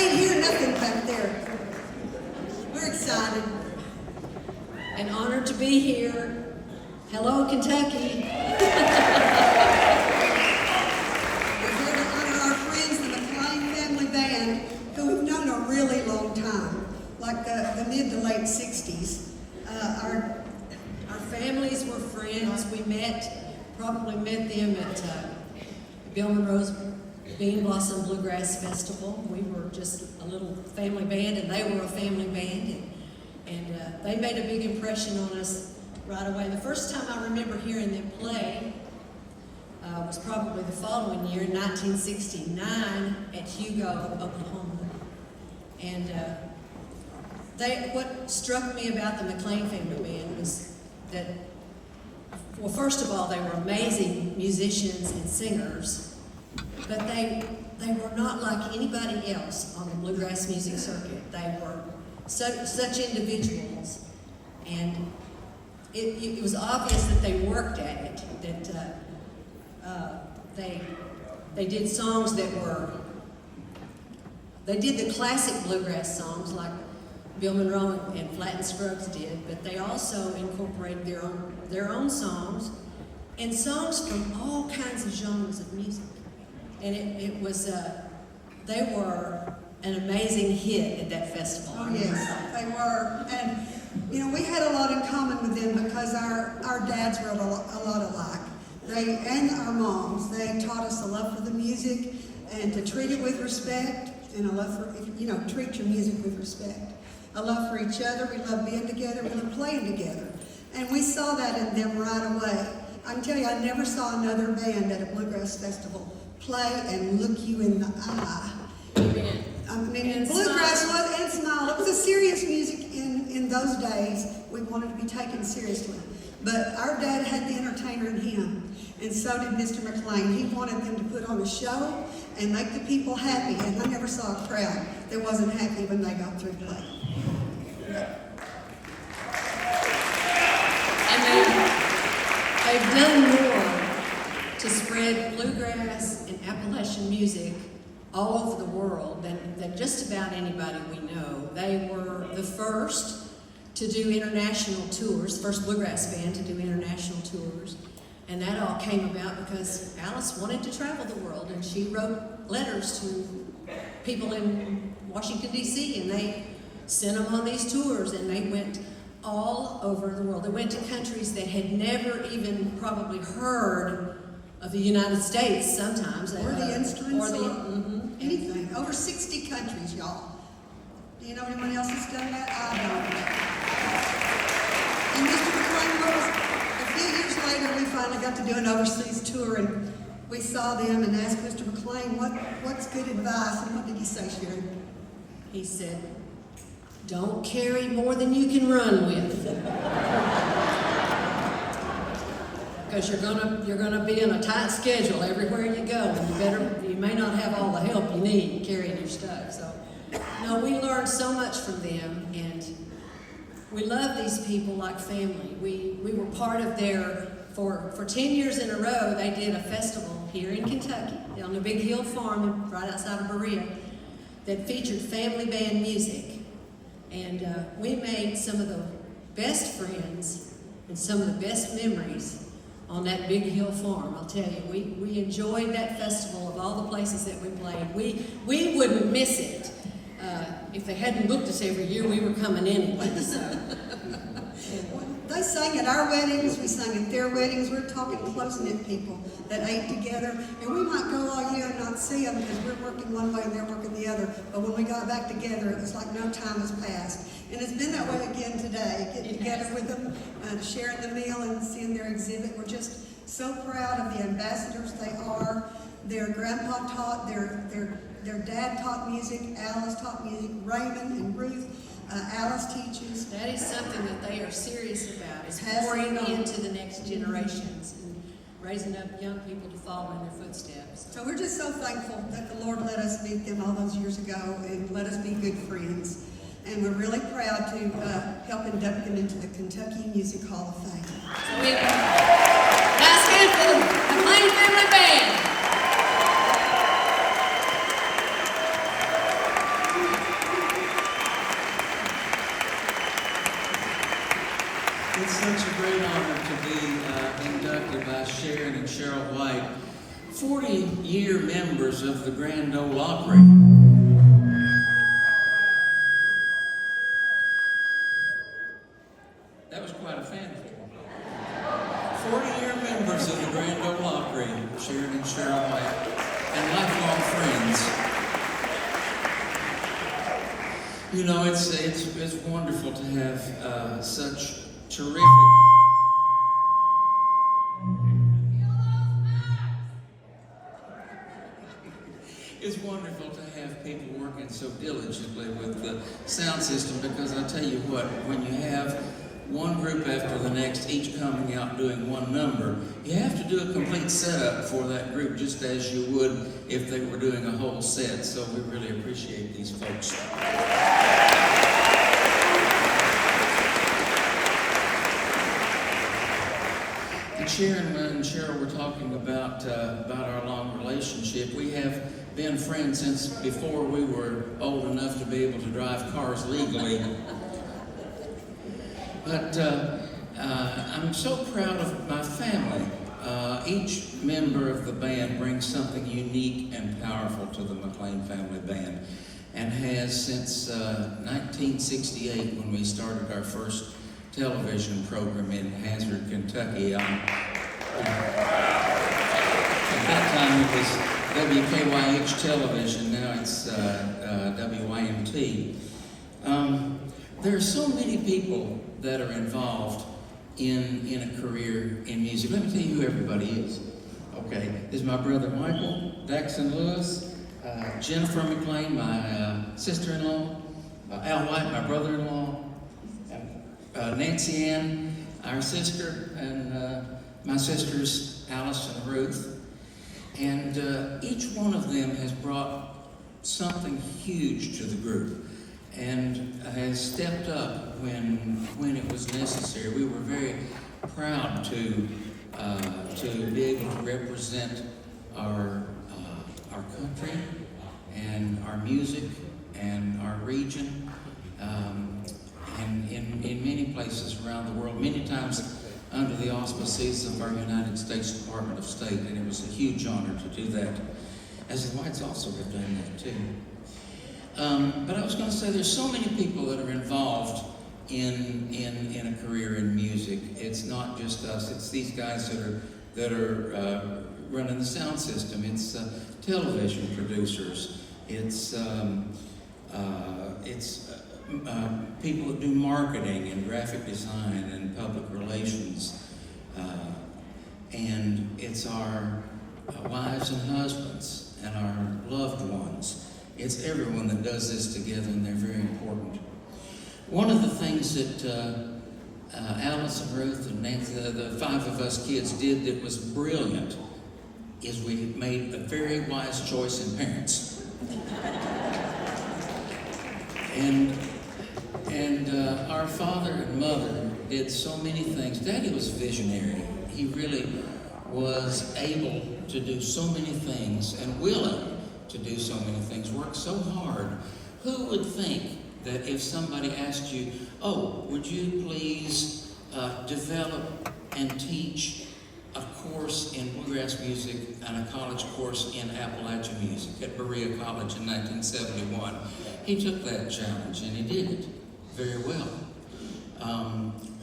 can't hear nothing back there. We're excited. And honored to be here. Hello, Kentucky. We're here to honor our friends, the McLain Family Band, who we've known a really long time, like the mid to late 60s. Our families were friends. We probably met them at Bill Monroe's Bean Blossom Bluegrass Festival. We were just a little family band, and they were a family band, and they made a big impression on us right away. The first time I remember hearing them play was probably the following year, in 1969, at Hugo, Oklahoma. And what struck me about the McLain Family Band was that, well, first of all, they were amazing musicians and singers, but they were not like anybody else on the bluegrass music circuit. They were such individuals, and it was obvious that they worked at it, that they did songs that they did the classic bluegrass songs like Bill Monroe and Flatt and Scruggs did, but they also incorporated their own songs and songs from all kinds of genres of music. And it was, they were an amazing hit at that festival. Oh yes, they were. And you know, we had a lot in common with them because our dads were a lot alike. And our moms, they taught us a love for the music and to treat it with respect, and a love for, treat your music with respect. A love for each other. We love being together. We love playing together. And we saw that in them right away. I can tell you, I never saw another band at a bluegrass festival play and look you in the eye. Amen. I mean, bluegrass was, and smile. It was a serious music in those days. We wanted to be taken seriously. But our dad had the entertainer in him, and so did Mr. McLain. He wanted them to put on a show and make the people happy, and I never saw a crowd that wasn't happy when they got through playing. And they've done more to spread bluegrass and Appalachian music all over the world than just about anybody we know. They were the first to do international tours, first bluegrass band to do international tours. And that all came about because Alice wanted to travel the world, and she wrote letters to people in Washington, D.C., and they sent them on these tours, and they went all over the world. They went to countries that had never even probably heard of the United States sometimes. Or the instruments, or mm-hmm. anything. Over 60 countries, y'all. Do you know anyone else that's done that? I don't. And Mr. McLain, a few years later, we finally got to do an overseas tour, and we saw them and asked Mr. McLain, what's good advice? And what did he say, Sharon? He said, "Don't carry more than you can run with." Because you're gonna be in a tight schedule everywhere you go, and you may not have all the help you need carrying your stuff. So, no, we learned so much from them, and we love these people like family. We were part of for 10 years in a row, they did a festival here in Kentucky, on the Big Hill Farm right outside of Berea, that featured family band music. And we made some of the best friends and some of the best memories on that Big Hill Farm. I'll tell you, we enjoyed that festival of all the places that we played. We wouldn't miss it. If they hadn't booked us every year, we were coming anyway. So. They sang at our weddings, we sang at their weddings. We're talking close-knit people that ate together. And we might go all year and not see them because we're working one way and they're working the other. But when we got back together, it was like no time has passed. And it's been that way again today, getting together with them, sharing the meal and seeing their exhibit. We're just so proud of the ambassadors they are. Their grandpa taught, their dad taught music, Alice taught music, Raymond and Ruth. Alice teaches. That is something that they are serious about, is pouring into the next generations and raising up young people to follow in their footsteps. So we're just so thankful that the Lord let us meet them all those years ago and let us be good friends. And we're really proud to help induct them into the Kentucky Music Hall of Fame. So we nice hand for the McLain Family Band. 40-year members of the Grand Ole Opry. That was quite a fanfare. 40-year members of the Grand Ole Opry, Sharon and Cheryl, and lifelong friends. You know, it's wonderful to have such terrific. It's wonderful to have people working so diligently with the sound system, because I tell you what, when you have one group after the next, each coming out doing one number, you have to do a complete setup for that group, just as you would if they were doing a whole set. So we really appreciate these folks. And Sharon and Cheryl were talking about our long relationship. We have been friends since before we were old enough to be able to drive cars legally. But I'm so proud of my family. Each member of the band brings something unique and powerful to the McLain Family Band, and has since 1968, when we started our first television program in Hazard, Kentucky. At that time it was WKYH television, now it's WYMT. There are so many people that are involved in a career in music. Let me tell you who everybody is. Okay, this is my brother Michael, Daxon Lewis, Jennifer McLain, my sister-in-law, Al White, my brother-in-law, Nancy Ann, our sister, and my sisters, Alice and Ruth. And each one of them has brought something huge to the group and has stepped up when it was necessary. We were very proud to be able to represent our country and our music and our region, and in many places around the world, many times under the auspices of our United States Department of State, and it was a huge honor to do that, as the Whites also have done that too. But I was going to say, there's so many people that are involved in a career in music. It's not just us. It's these guys that are running the sound system. It's television producers. It's people that do marketing and graphic design and public relations. And it's our wives and husbands and our loved ones. It's everyone that does this together, and they're very important. One of the things that Alice and Ruth and Nancy, the five of us kids, did that was brilliant is we made a very wise choice in parents. And our father and mother did so many things. Daddy was visionary. He really was able to do so many things and willing to do so many things, work so hard. Who would think that if somebody asked you, oh, would you please develop and teach a course in bluegrass music and a college course in Appalachian music at Berea College in 1971. He took that challenge and he did it very well.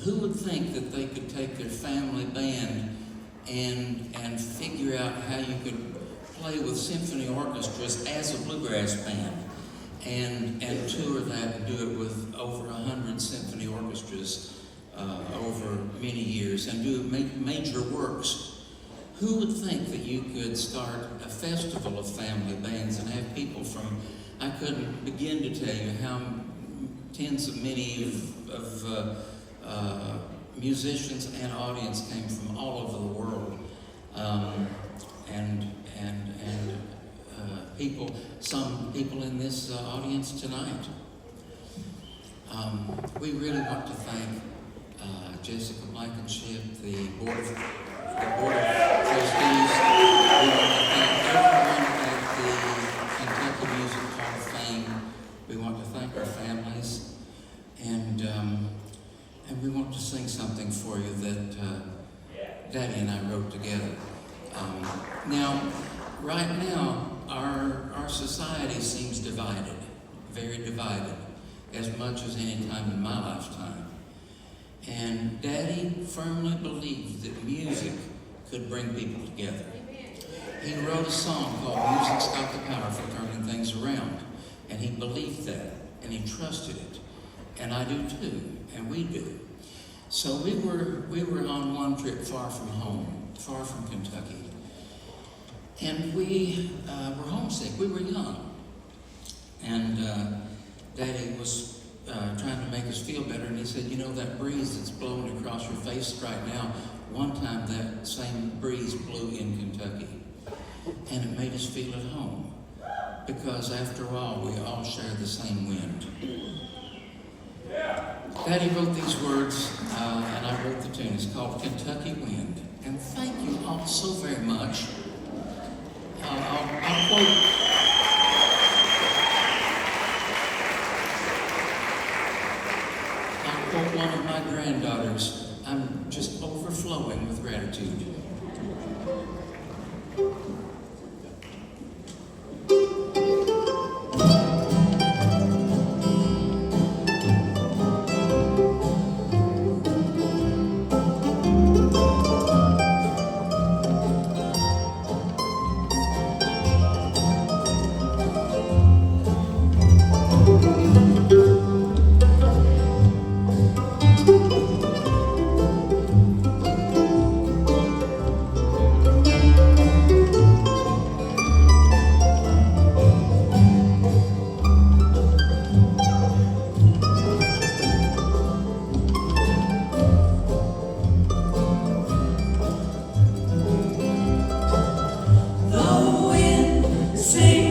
Who would think that they could take their family band and figure out how you could play with symphony orchestras as a bluegrass band and tour that and do it with over 100 symphony orchestras over many years and do major works? Who would think that you could start a festival of family bands and have people from, I couldn't begin to tell you how tens of many of musicians and audience came from all over the world, and people, some people in this audience tonight. We really want to thank Jessica Blankenship, the Board of Trustees. We want to thank everyone at the Kentucky Music Hall of Fame. We want to thank our families, and we want to sing something for you that Daddy and I wrote together. Now, right now, our society seems divided, very divided, as much as any time in my lifetime. And Daddy firmly believed that music could bring people together. He wrote a song called Music's Got the Power for Turning Things Around. And he believed that, and he trusted it. And I do too, and we do. So we were on one trip far from home, far from Kentucky. And we were homesick. We were young. And Daddy was trying to make us feel better, and he said, you know, that breeze that's blowing across your face right now, one time that same breeze blew in Kentucky. And it made us feel at home. Because after all, we all share the same wind. Daddy wrote these words, and I wrote the tune. It's called Kentucky Wind. And thank you all so very much. I'll quote one of my granddaughters. I'm just overflowing with gratitude. Sing